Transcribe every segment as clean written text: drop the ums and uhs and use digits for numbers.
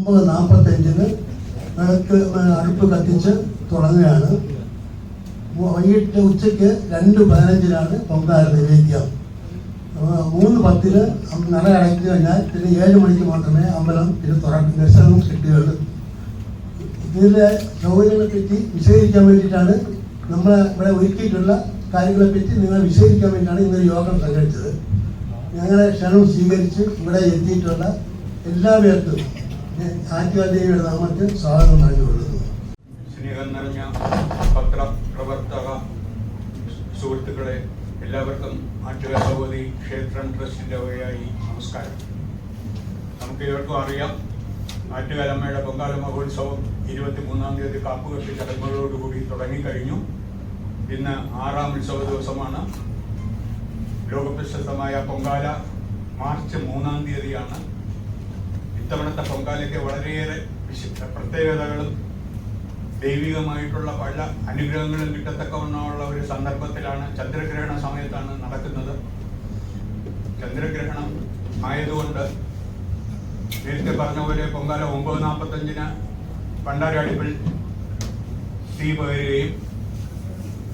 9:45 അടുപ്പ് കത്തിച്ച് തുടങ്ങുകയാണ്. വൈകിട്ട് ഉച്ചയ്ക്ക് 2:15 പൊങ്കാല നിവേദ്യം. 3:10 നട അടച്ചു കഴിഞ്ഞാൽ പിന്നെ 7 മണിക്ക് മാത്രമേ അമ്പലം പിന്നെ ദർശനം കിട്ടുകയുള്ളൂ. ഇതിലെ സൗകര്യങ്ങളെ പറ്റി വിശദീകരിക്കാൻ വേണ്ടിയിട്ടാണ് നമ്മൾ ഇവിടെ ഒരുക്കിയിട്ടുള്ള കാര്യങ്ങളെപ്പറ്റി നിങ്ങൾ വിശദീകരിക്കാൻ വേണ്ടിയിട്ടാണ് ഇന്നൊരു യോഗം സംഘടിച്ചത്. ഞങ്ങളെ ക്ഷണം സ്വീകരിച്ച് ഇവിടെ എത്തിയിട്ടുള്ള എല്ലാവർക്കും ആറ്റുകാൽ ദേവിയുടെ നാമത്തിൽ സ്വാഗതം നൽകിക്കൊള്ളുന്നു. സ്നേഹം നിറഞ്ഞ പത്രപ്രവർത്തക സുഹൃത്തുക്കളെ, എല്ലാവർക്കും ആറ്റുകാൽ ഭഗവതി ക്ഷേത്രം ട്രസ്റ്റിൻ്റെ വകയായി നമസ്കാരം. നമുക്ക് ഇവർക്കും അറിയാം, ആറ്റുകാലമ്മയുടെ പൊങ്കാല മഹോത്സവം 23-ാം തീയതി കാപ്പുകെട്ട് ചടങ്ങുകളോടുകൂടി തുടങ്ങിക്കഴിഞ്ഞു. ഇന്ന് 6ാം ഉത്സവ ദിവസമാണ്. ലോകപ്രശസ്തമായ പൊങ്കാല മാർച്ച് 3-ാം തീയതിയാണ്. ഇത്തവണത്തെ പൊങ്കാലയ്ക്ക് വളരെയേറെ പ്രത്യേകതകളും ദൈവികമായിട്ടുള്ള പല അനുഗ്രഹങ്ങളും കിട്ടത്തക്കവണ്ണമുള്ള ഒരു സന്ദർഭത്തിലാണ്. ചന്ദ്രഗ്രഹണ സമയത്താണ് നടക്കുന്നത്. ചന്ദ്രഗ്രഹണം ആയതുകൊണ്ട് നേരത്തെ പറഞ്ഞ പോലെ പൊങ്കാല 9:45 പണ്ടാരി അടുപ്പിൽ തീ പകരുകയും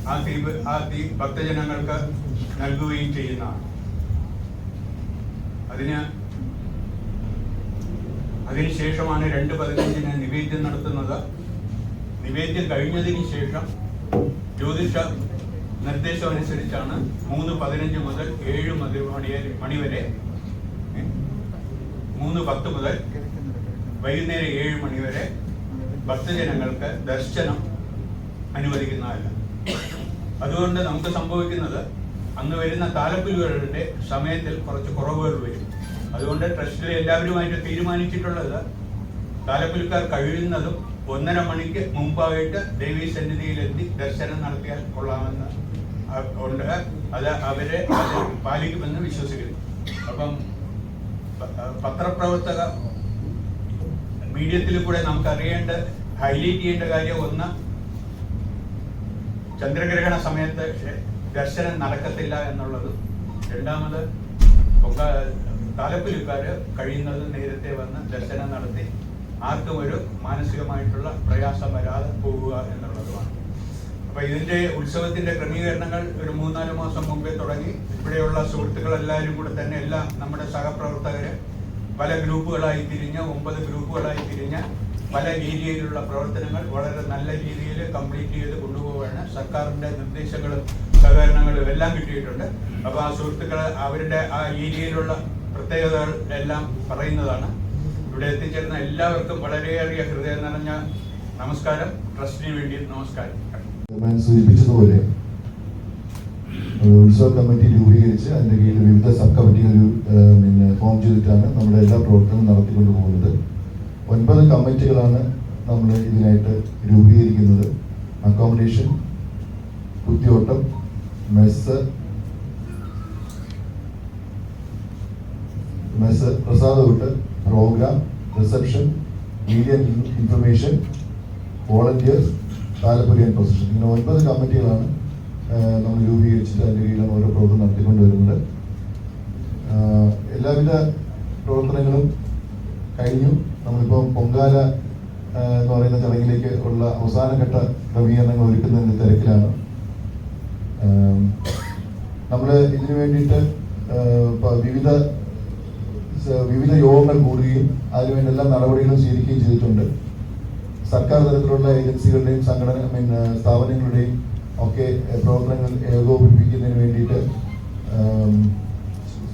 ആ തീ ഭക്തജനങ്ങൾക്ക് നൽകുകയും ചെയ്യുന്നതാണ്. അതിനുശേഷമാണ് 2:15 നിവേദ്യം നടത്തുന്നത്. നിവേദ്യം കഴിഞ്ഞതിന് ശേഷം ജ്യോതിഷ നിർദ്ദേശം അനുസരിച്ചാണ് 3:15 മുതൽ 7 മണി വരെ 3:10 മുതൽ വൈകുന്നേരം 7 മണി വരെ ഭക്തജനങ്ങൾക്ക് ദർശനം അനുവദിക്കുന്നതല്ല. അതുകൊണ്ട് നമുക്ക് സംഭവിക്കുന്നത്, അന്ന് വരുന്ന താലപ്പൊലികളുടെ സമയത്തിൽ കുറച്ച് കുറവുകൾ വരും. അതുകൊണ്ട് ട്രസ്റ്റിലെ എല്ലാവരുമായിട്ട് തീരുമാനിച്ചിട്ടുള്ളത്, താലപ്പൊലിക്കാർ കഴിയുന്നതും 1:30 മണിക്ക് മുമ്പായിട്ട് ദേവീ സന്നിധിയിലെത്തി ദർശനം നടത്തിയാൽ കൊള്ളാമെന്ന് ഉണ്ട്. അത് അവരെ പാലിക്കുമെന്ന് വിശ്വസിക്കുന്നു. അപ്പം പത്രപ്രവർത്തക മീഡിയത്തിൽ കൂടെ നമുക്ക് ഹൈലൈറ്റ് ചെയ്യേണ്ട കാര്യം, ഒന്ന്, ചന്ദ്രഗ്രഹണ സമയത്ത് ദർശനം നടക്കത്തില്ല എന്നുള്ളതും, രണ്ടാമത് താലപ്പൊലിക്കാർ കഴിയുന്നത് നേരത്തെ വന്ന് ദർശനം നടത്തി ആർക്കും ഒരു മാനസികമായിട്ടുള്ള പ്രയാസം വരാതെ പോകുക എന്നുള്ളതുമാണ്. അപ്പൊ ഇതിന്റെ ഉത്സവത്തിന്റെ ക്രമീകരണങ്ങൾ ഒരു 3-4 മാസം മുമ്പേ തുടങ്ങി. ഇവിടെയുള്ള സുഹൃത്തുക്കളെല്ലാവരും കൂടെ തന്നെ, എല്ലാം നമ്മുടെ സഹപ്രവർത്തകര് പല ഗ്രൂപ്പുകളായി തിരിഞ്ഞ് 9 ഗ്രൂപ്പുകളായി തിരിഞ്ഞ് പല രീതിയിലുള്ള പ്രവർത്തനങ്ങൾ വളരെ നല്ല രീതിയിൽ കംപ്ലീറ്റ് ചെയ്ത് കൊണ്ടുപോവുകയാണ്. സർക്കാരിന്റെ നിർദ്ദേശങ്ങളും സഹകരണങ്ങളും എല്ലാം കിട്ടിയിട്ടുണ്ട്. അപ്പൊ ആ സുഹൃത്തുക്കൾ അവരുടെ ആ രീതിയിലുള്ള പ്രത്യേകതകൾ എല്ലാം പറയുന്നതാണ്. ഇവിടെ എത്തിച്ചേർന്ന എല്ലാവർക്കും വളരെയേറെ ഹൃദയം നിറഞ്ഞ നമസ്കാരം. ട്രസ്റ്റിന് വേണ്ടി നമസ്കാരം. സൂചിപ്പിച്ചതുപോലെ ഉത്സവ കമ്മിറ്റി രൂപീകരിച്ച് അതിന്റെ കീഴിൽ വിവിധ സബ് കമ്മിറ്റികൾ ഫോം ചെയ്തിട്ടാണ് നമ്മുടെ എല്ലാ പ്രവർത്തനവും നടത്തിക്കൊണ്ടു പോകുന്നത്. 9 കമ്മിറ്റികളാണ് നമ്മൾ ഇതിനായിട്ട് രൂപീകരിക്കുന്നത്. അക്കോമഡേഷൻ, കുത്തിയോട്ടം, മെസ്സ്, പ്രസാദകൂട്ട്, programme, reception, media information, volunteers, താലപ്പൊലി ആൻഡ് പ്രൊസഷൻ. ഇങ്ങനെ 9 കമ്മിറ്റികളാണ് നമ്മൾ രൂപീകരിച്ചിട്ട് അതിൻ്റെ കീഴിലാണ് ഓരോ പ്രവർത്തനം നടത്തിക്കൊണ്ടുവരുന്നത്. എല്ലാവിധ പ്രവർത്തനങ്ങളും കഴിഞ്ഞു. നമ്മളിപ്പോൾ പൊങ്കാല എന്ന് പറയുന്ന ചടങ്ങിലേക്ക് ഉള്ള അവസാനഘട്ട ക്രമീകരണങ്ങൾ ഒരുക്കുന്നതിൻ്റെ തിരക്കിലാണ്. നമ്മൾ ഇതിനു വേണ്ടിയിട്ട് വിവിധ യോഗങ്ങൾ കൂടുകയും അതിനുവേണ്ടി എല്ലാ നടപടികളും സ്വീകരിക്കുകയും ചെയ്തിട്ടുണ്ട്. സർക്കാർ തലത്തിലുള്ള ഏജൻസികളുടെയും സ്ഥാപനങ്ങളുടെയും ഒക്കെ പ്രവർത്തനങ്ങൾ ഏകോപിപ്പിക്കുന്നതിന് വേണ്ടിയിട്ട്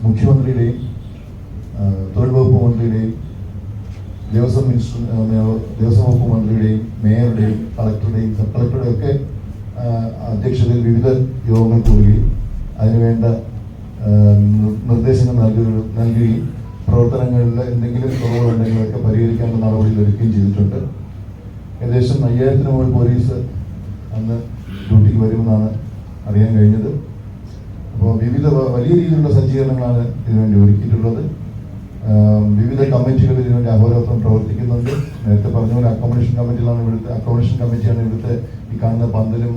മുഖ്യമന്ത്രിയുടെയും തൊഴിൽ വകുപ്പ് മന്ത്രിയുടെയും ദേവസ്വം വകുപ്പ് മന്ത്രിയുടെയും മേയറുടെയും കളക്ടറുടെയും സബ് കളക്ടറുടെയും ഒക്കെ അധ്യക്ഷതയിൽ വിവിധ യോഗങ്ങൾ കൂടുകയും അതിനുവേണ്ട നിർദ്ദേശങ്ങൾ നൽകുകയും പ്രവർത്തനങ്ങളിൽ എന്തെങ്കിലും കുറവുകളുണ്ടെങ്കിലൊക്കെ പരിഹരിക്കാനുള്ള നടപടികൾ എടുക്കുകയും ചെയ്തിട്ടുണ്ട്. ഏകദേശം 5000-ന് മുകളിൽ പോലീസ് അന്ന് ഡ്യൂട്ടിക്ക് വരുമെന്നാണ് അറിയാൻ കഴിഞ്ഞത്. അപ്പോൾ വലിയ രീതിയിലുള്ള സജ്ജീകരണങ്ങളാണ് ഇതിനുവേണ്ടി ഒരുക്കിയിട്ടുള്ളത്. വിവിധ കമ്മിറ്റികൾ ഇതിനുവേണ്ടി അഹോരാത്രം പ്രവർത്തിക്കുന്നുണ്ട്. നേരത്തെ പറഞ്ഞ പോലെ അക്കോമഡേഷൻ കമ്മിറ്റിയാണ് ഇവിടുത്തെ ഈ കാണുന്ന പന്തലും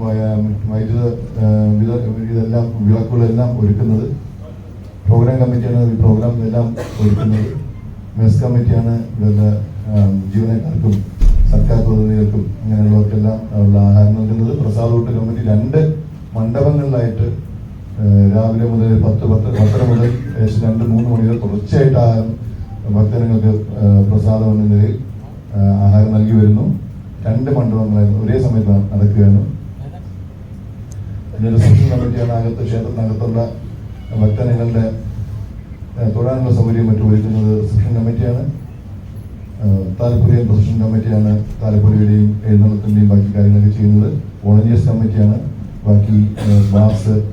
ഇതെല്ലാം വിളക്കുകളെല്ലാം ഒരുക്കുന്നത്. പ്രോഗ്രാം കമ്മിറ്റിയാണ് ഈ പ്രോഗ്രാം എല്ലാം ഒരുക്കുന്നത്. മെസ് കമ്മിറ്റിയാണ് ഇവരുടെ ജീവനക്കാർക്കും സർക്കാർ പ്രതിനിധികൾക്കും അങ്ങനെയുള്ളവർക്കെല്ലാം ഉള്ള ആഹാരം നൽകുന്നത്. പ്രസാദ് ഊട്ട് കമ്മിറ്റി 2 മണ്ഡപങ്ങളിലായിട്ട് രാവിലെ മുതൽ 10 മുതൽ ഏകദേശം 2-3 മണി വരെ തുടർച്ചയായിട്ട് ആഹാരം ഭക്തജനങ്ങൾക്ക് പ്രസാദം എന്ന നിലയിൽ ആഹാരം നൽകി വരുന്നു. 2 മണ്ഡപങ്ങളായിരുന്നു ഒരേ സമയത്ത് നടക്കുകയാണ്. പിന്നെ റിസപ്ഷൻ കമ്മിറ്റിയാണ് ക്ഷേത്രത്തിനകത്തുള്ള ഭക്തജനങ്ങളുടെ തൊഴാനുള്ള സൗകര്യം മറ്റും ഒരുക്കുന്നത് റിസപ്ഷൻ കമ്മിറ്റിയാണ്. താലപ്പൊലിയും പ്രൊസഷൻ കമ്മിറ്റിയാണ് താലപ്പൊലിയുടെയും എഴുന്നള്ളത്തിന്റെയും ബാക്കി കാര്യങ്ങളൊക്കെ ചെയ്യുന്നത്. വോളണ്ടിയേഴ്സ് കമ്മിറ്റിയാണ് ബാക്കി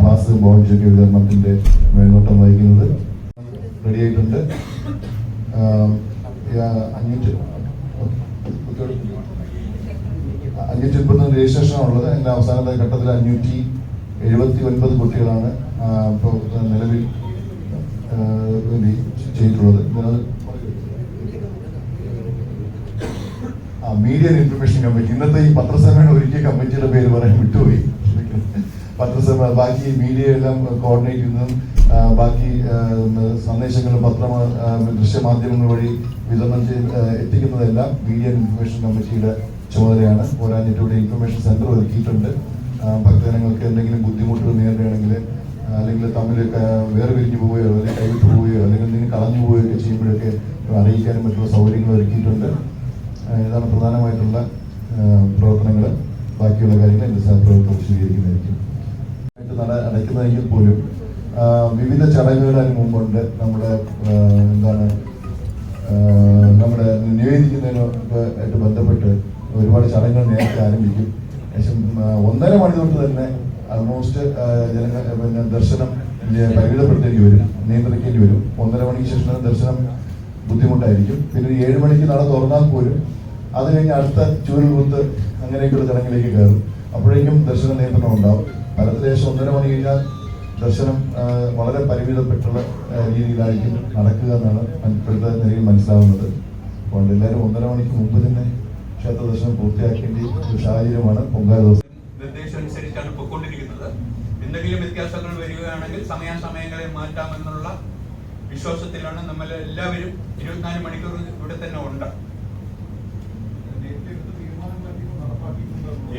പാസ് ബോഡ്ജൊക്കെ വിതരണത്തിന്റെ മേൽനോട്ടം വഹിക്കുന്നത്. റെഡിയായിട്ടുണ്ട്. 580 രജിസ്ട്രേഷനാണ് ഉള്ളത്. അതിന്റെ അവസാനത്തെ ഘട്ടത്തിൽ 579 കുട്ടികളാണ് ഇപ്പോൾ നിലവിൽ ചെയ്തിട്ടുള്ളത്. മീഡിയ ആൻഡ് ഇൻഫർമേഷൻ കമ്മിറ്റി ഇന്നത്തെ ഈ പത്രസമ്മേളനം ഒരുക്കിയ കമ്മിറ്റിയുടെ പേര് പറയാൻ വിട്ടുപോയി. പത്രസമ്മേളനം ബാക്കി മീഡിയ എല്ലാം കോർഡിനേറ്റ് ചെയ്യുന്നതും ബാക്കി സന്ദേശങ്ങളും ദൃശ്യമാധ്യമങ്ങൾ വഴി വിതരണം എത്തിക്കുന്നതെല്ലാം മീഡിയ ആൻഡ് ഇൻഫർമേഷൻ കമ്മിറ്റിയുടെ ചുമതലയാണ്. പോരാഞ്ഞിട്ട് ഇവിടെ ഇൻഫർമേഷൻ സെന്റർ ഒരുക്കിയിട്ടുണ്ട്. ഭക്തജനങ്ങൾക്ക് എന്തെങ്കിലും ബുദ്ധിമുട്ടുകൾ നേരിടുകയാണെങ്കിൽ അല്ലെങ്കിൽ തമ്മിൽ വേർപിരിഞ്ഞു പോവുകയോ അല്ലെങ്കിൽ കൈവിട്ടു പോവുകയോ അല്ലെങ്കിൽ എന്തെങ്കിലും കളഞ്ഞു പോവുകയോ ഒക്കെ ചെയ്യുമ്പോഴൊക്കെ അറിയിക്കാനും മറ്റുള്ള സൗകര്യങ്ങൾ ഒരുക്കിയിട്ടുണ്ട്. ഇതാണ് പ്രധാനമായിട്ടുള്ള പ്രവർത്തനങ്ങൾ. ബാക്കിയുള്ള കാര്യങ്ങൾ എന്റെ സഹപ്രവർത്തകർ വിശദീകരിക്കുന്നതായിരിക്കും. അടയ്ക്കുന്നതെങ്കിൽ പോലും വിവിധ ചടങ്ങുകൾ അതിന് മുമ്പുണ്ട്. നമ്മുടെ നമ്മുടെ നിവേദിക്കുന്നതിനായിട്ട് ബന്ധപ്പെട്ട് ഒരുപാട് ചടങ്ങുകൾ നേരത്തെ ആരംഭിക്കും. ഏകദേശം 1.5 മണി തൊട്ട് തന്നെ ആൾമോസ്റ്റ് ദർശനം പരിമിതപ്പെടുത്തേണ്ടി വരും, നിയന്ത്രിക്കേണ്ടി വരും. 1.5 മണിക്ക് ശേഷം ദർശനം ബുദ്ധിമുട്ടായിരിക്കും. പിന്നെ 7 മണിക്ക് നട തുറന്നാൽ പോലും അത് കഴിഞ്ഞ് അടുത്ത ചൂരൽകുത്ത് അങ്ങനെയൊക്കെയുള്ള ചടങ്ങിലേക്ക് കയറും. അപ്പോഴേക്കും ദർശന നിയന്ത്രണം ഉണ്ടാവും. ഫലത്തിൽ ശേഷം 1.5 മണി കഴിഞ്ഞാൽ ദർശനം വളരെ പരിമിതപ്പെട്ടുള്ള രീതിയിലായിരിക്കും നടക്കുക എന്നാണ് ഇപ്പോഴത്തെ നിലയിൽ മനസ്സിലാവുന്നത്. അതുകൊണ്ട് എല്ലാവരും 1.5 മണിക്ക് മുമ്പ് തന്നെ ക്ഷേത്ര ദർശനം പൂർത്തിയാക്കേണ്ട ഒരു സാഹചര്യമാണ് പൊങ്കാല ദിവസം. നിർദ്ദേശം അനുസരിച്ചാണ് പൊയ്ക്കൊണ്ടിരിക്കുന്നത്. എന്തെങ്കിലും വ്യത്യാസങ്ങൾ വരികയാണെങ്കിൽ സമയാസമയങ്ങളെ മാറ്റാമെന്നുള്ള വിശ്വാസത്തിലാണ് നമ്മൾ എല്ലാവരും. 24 മണിക്കൂർ ഇവിടെ തന്നെ ഉണ്ട്.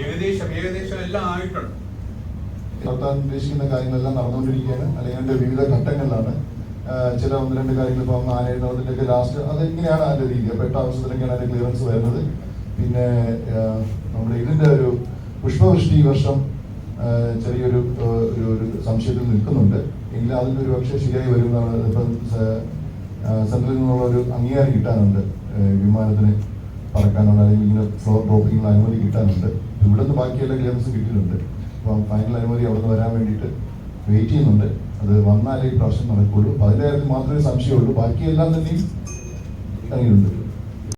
ഏകദേശം എല്ലാം ആയിട്ടുണ്ട്. നടത്താൻ ഉദ്ദേശിക്കുന്ന കാര്യങ്ങളെല്ലാം നടന്നുകൊണ്ടിരിക്കുകയാണ്. അല്ലെങ്കിൽ അതിന്റെ വിവിധ ഘട്ടങ്ങളിലാണ്. ചില 1-2 കാര്യങ്ങൾ ഇപ്പം ആനയെഴുന്നതിന്റെ ഒക്കെ ലാസ്റ്റ് അത് ഇങ്ങനെയാണ് അതിന്റെ രീതി. അപ്പൊ 8 വർഷത്തിലൊക്കെയാണ് അതിന്റെ ക്ലിയറൻസ് വരുന്നത്. പിന്നെ നമ്മുടെ ഇതിന്റെ ഒരു പുഷ്പവൃഷ്ടി ഈ വർഷം ചെറിയൊരു ഒരു സംശയത്തിൽ നിൽക്കുന്നുണ്ട്. എങ്കിലും അതിന്റെ ഒരു പക്ഷേ ശരിയായി വരുന്നതാണ്. ഇപ്പം സെൻട്രലിൽ നിന്നുള്ള ഒരു അംഗീകാരം കിട്ടാനുണ്ട്. വിമാനത്തിന് പറക്കാനുള്ള അല്ലെങ്കിൽ ഇങ്ങനെ ഫ്ലോർ ഡ്രോപ്പിങ്ങിനുള്ള അനുമതി കിട്ടാനുണ്ട്. ഇവിടെ നിന്ന് ബാക്കിയെല്ലാം ക്ലിയറൻസ് കിട്ടിയിട്ടുണ്ട്. അപ്പം ഫൈനൽ അനുമതി അവിടെ നിന്ന് വരാൻ വേണ്ടിയിട്ട് വെയിറ്റ് ചെയ്യുന്നുണ്ട്. അത് വന്നാലേ ഈ പ്രാവശ്യം നടക്കുകയുള്ളൂ. 10 കാര്യത്തിൽ മാത്രമേ സംശയമുള്ളൂ. ബാക്കിയെല്ലാം തന്നെയും ഇറങ്ങിയിട്ടുണ്ട്.